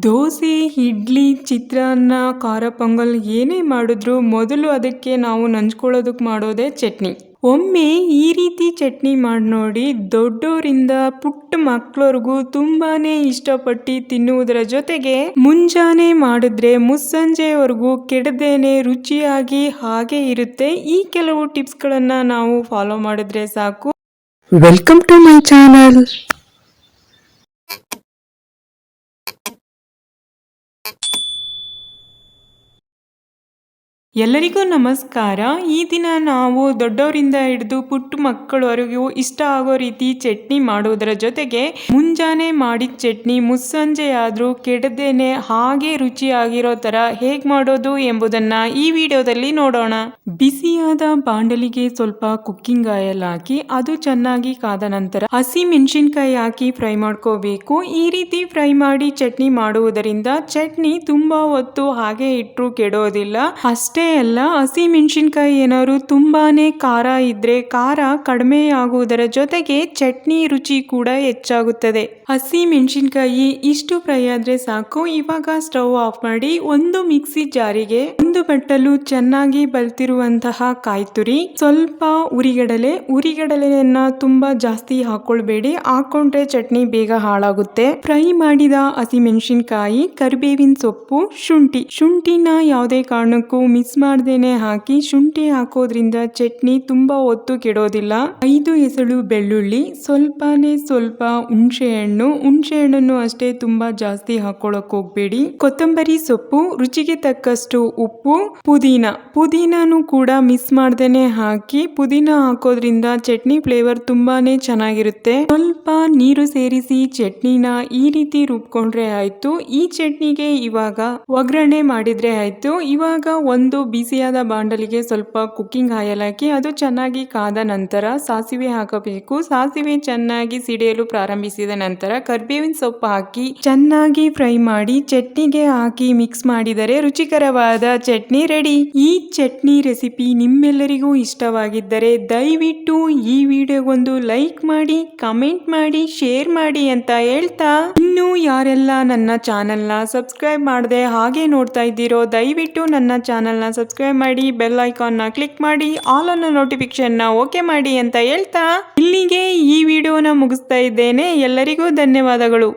ದೋಸೆ, ಇಡ್ಲಿ, ಚಿತ್ರಾನ್ನ, ಖಾರ ಪೊಂಗಲ್ ಏನೇ ಮಾಡಿದ್ರು ಮೊದಲು ಅದಕ್ಕೆ ನಾವು ನಂಚ್ಕೊಳ್ಳೋದಕ್ಕೆ ಮಾಡೋದೇ ಚಟ್ನಿ. ಒಮ್ಮೆ ಈ ರೀತಿ ಚಟ್ನಿ ಮಾಡಿ ನೋಡಿ, ದೊಡ್ಡೋರಿಂದ ಪುಟ್ಟ ಮಕ್ಕಳವರೆಗೂ ತುಂಬಾನೇ ಇಷ್ಟಪಟ್ಟು ತಿನ್ನುವುದರ ಜೊತೆಗೆ ಮುಂಜಾನೆ ಮಾಡಿದ್ರೆ ಮುಸ್ಸಂಜೆವರೆಗೂ ಕೆಡದೇನೆ ರುಚಿಯಾಗಿ ಹಾಗೆ ಇರುತ್ತೆ. ಈ ಕೆಲವು ಟಿಪ್ಸ್ಗಳನ್ನ ನಾವು ಫಾಲೋ ಮಾಡಿದ್ರೆ ಸಾಕು. Welcome to my channel. ಎಲ್ಲರಿಗೂ ನಮಸ್ಕಾರ. ಈ ದಿನ ನಾವು ದೊಡ್ಡವರಿಂದ ಹಿಡಿದು ಪುಟ್ಟ ಮಕ್ಕಳವರೆಗೂ ಇಷ್ಟ ಆಗೋ ರೀತಿ ಚಟ್ನಿ ಮಾಡುವುದರ ಜೊತೆಗೆ ಮುಂಜಾನೆ ಮಾಡಿದ ಚಟ್ನಿ ಮುಸ್ಸಂಜೆ ಆದರೂ ಕೆಡದೇನೆ ಹಾಗೆ ರುಚಿಯಾಗಿರೋ ಥರ ಹೇಗೆ ಮಾಡೋದು ಎಂಬುದನ್ನ ಈ ವಿಡಿಯೋದಲ್ಲಿ ನೋಡೋಣ. ಬಿಸಿಯಾದ ಬಾಂಡಲಿಗೆ ಸ್ವಲ್ಪ ಕುಕ್ಕಿಂಗ್ ಆಯಿಲ್ ಹಾಕಿ ಅದು ಚೆನ್ನಾಗಿ ಕಾದ ನಂತರ ಹಸಿ ಮೆಣಸಿನ್ಕಾಯಿ ಹಾಕಿ ಫ್ರೈ ಮಾಡ್ಕೋಬೇಕು. ಈ ರೀತಿ ಫ್ರೈ ಮಾಡಿ ಚಟ್ನಿ ಮಾಡುವುದರಿಂದ ಚಟ್ನಿ ತುಂಬಾ ಹೊತ್ತು ಹಾಗೆ ಇಟ್ಟರು ಕೆಡೋದಿಲ್ಲ. ಅಷ್ಟೇ ಅಲ್ಲ, ಹಸಿ ಮೆಣಸಿನ್ಕಾಯಿ ಏನಾದ್ರು ತುಂಬಾನೇ ಖಾರ ಇದ್ರೆ ಖಾರ ಕಡಿಮೆ ಆಗುವುದರ ಜೊತೆಗೆ ಚಟ್ನಿ ರುಚಿ ಕೂಡ ಹೆಚ್ಚಾಗುತ್ತದೆ. ಹಸಿ ಮೆಣಸಿನ್ಕಾಯಿ ಇಷ್ಟು ಫ್ರೈ ಆದ್ರೆ ಸಾಕು. ಇವಾಗ ಸ್ಟವ್ ಆಫ್ ಮಾಡಿ ಒಂದು ಮಿಕ್ಸಿ ಜಾರಿಗೆ ಬಟ್ಟಲು ಚೆನ್ನಾಗಿ ಬಲ್ತಿರುವಂತಹ ಕಾಯಿ ತುರಿ, ಸ್ವಲ್ಪ ಉರಿಗಡಲೆಯನ್ನ ತುಂಬಾ ಜಾಸ್ತಿ ಹಾಕೊಳ್ಬೇಡಿ, ಹಾಕೊಂಡ್ರೆ ಚಟ್ನಿ ಬೇಗ ಹಾಳಾಗುತ್ತೆ. ಫ್ರೈ ಮಾಡಿದ ಹಸಿ ಮೆಣಸಿನ್ಕಾಯಿ, ಕರಿಬೇವಿನ ಸೊಪ್ಪು, ಶುಂಠಿನ ಯಾವುದೇ ಕಾರಣಕ್ಕೂ ಮಿಕ್ಸ್ ಮಾಡ್ದೇನೆ ಹಾಕಿ. ಶುಂಠಿ ಹಾಕೋದ್ರಿಂದ ಚಟ್ನಿ ತುಂಬಾ ಹೊತ್ತು ಕೆಡೋದಿಲ್ಲ. 5 ಎಸಳು ಬೆಳ್ಳುಳ್ಳಿ, ಸ್ವಲ್ಪ ಹುಣಸೆ ಹಣ್ಣನ್ನು ಅಷ್ಟೇ ತುಂಬಾ ಜಾಸ್ತಿ ಹಾಕೊಳ್ಳಕ್ ಹೋಗ್ಬೇಡಿ. ಕೊತ್ತಂಬರಿ ಸೊಪ್ಪು, ರುಚಿಗೆ ತಕ್ಕಷ್ಟು ಉಪ್ಪು, ಪುದೀನನು ಕೂಡ ಮಿಕ್ಸ್ ಮಾಡ್ದೇನೆ ಹಾಕಿ. ಪುದೀನ ಹಾಕೋದ್ರಿಂದ ಚಟ್ನಿ ಫ್ಲೇವರ್ ತುಂಬಾನೇ ಚೆನ್ನಾಗಿರುತ್ತೆ. ಸ್ವಲ್ಪ ನೀರು ಸೇರಿಸಿ ಚಟ್ನಿನ ಈ ರೀತಿ ರುಬ್ಕೊಂಡ್ರೆ ಆಯ್ತು. ಈ ಚಟ್ನಿಗೆ ಇವಾಗ ಒಗ್ಗರಣೆ ಮಾಡಿದ್ರೆ ಆಯ್ತು. ಇವಾಗ ಒಂದು ಬಿಸಿಯಾದ ಬಾಂಡಲಿಗೆ ಸ್ವಲ್ಪ ಕುಕ್ಕಿಂಗ್ ಆಯಿಲ್ ಹಾಕಿ ಅದು ಚೆನ್ನಾಗಿ ಕಾದ ನಂತರ ಸಾಸಿವೆ ಹಾಕಬೇಕು. ಸಾಸಿವೆ ಚೆನ್ನಾಗಿ ಸಿಡಿಯಲು ಪ್ರಾರಂಭಿಸಿದ ನಂತರ ಕರಿಬೇವಿನ ಸೊಪ್ಪು ಹಾಕಿ ಚೆನ್ನಾಗಿ ಫ್ರೈ ಮಾಡಿ ಚಟ್ನಿಗೆ ಹಾಕಿ ಮಿಕ್ಸ್ ಮಾಡಿದರೆ ರುಚಿಕರವಾದ ಚಟ್ನಿ ರೆಡಿ. ಈ ಚಟ್ನಿ ರೆಸಿಪಿ ನಿಮ್ಮೆಲ್ಲರಿಗೂ ಇಷ್ಟವಾಗಿದ್ದರೆ ದಯವಿಟ್ಟು ಈ ವಿಡಿಯೋಗೊಂದು ಲೈಕ್ ಮಾಡಿ, ಕಮೆಂಟ್ ಮಾಡಿ, ಶೇರ್ ಮಾಡಿ ಅಂತ ಹೇಳ್ತಾ, ಇನ್ನು ಯಾರೆಲ್ಲ ನನ್ನ ಚಾನೆಲ್ನ ಸಬ್ಸ್ಕ್ರೈಬ್ ಮಾಡದೆ ಹಾಗೆ ನೋಡ್ತಾ ಇದ್ದೀರೋ ದಯವಿಟ್ಟು ನನ್ನ ಚಾನೆಲ್ನ ಸಬ್ಸ್ಕ್ರೈಬ್ ಮಾಡಿ, ಬೆಲ್ ಐಕಾನ್ನ ಕ್ಲಿಕ್ ಮಾಡಿ, ಆಲ್ ಅನ್ನೋ ನೋಟಿಫಿಕೇಶನ್ ಓಕೆ ಮಾಡಿ ಅಂತ ಹೇಳ್ತಾ ಇಲ್ಲಿಗೆ ಈ ವಿಡಿಯೋನ ಮುಗಿಸ್ತಾ ಇದ್ದೇನೆ. ಎಲ್ಲರಿಗೂ ಧನ್ಯವಾದಗಳು.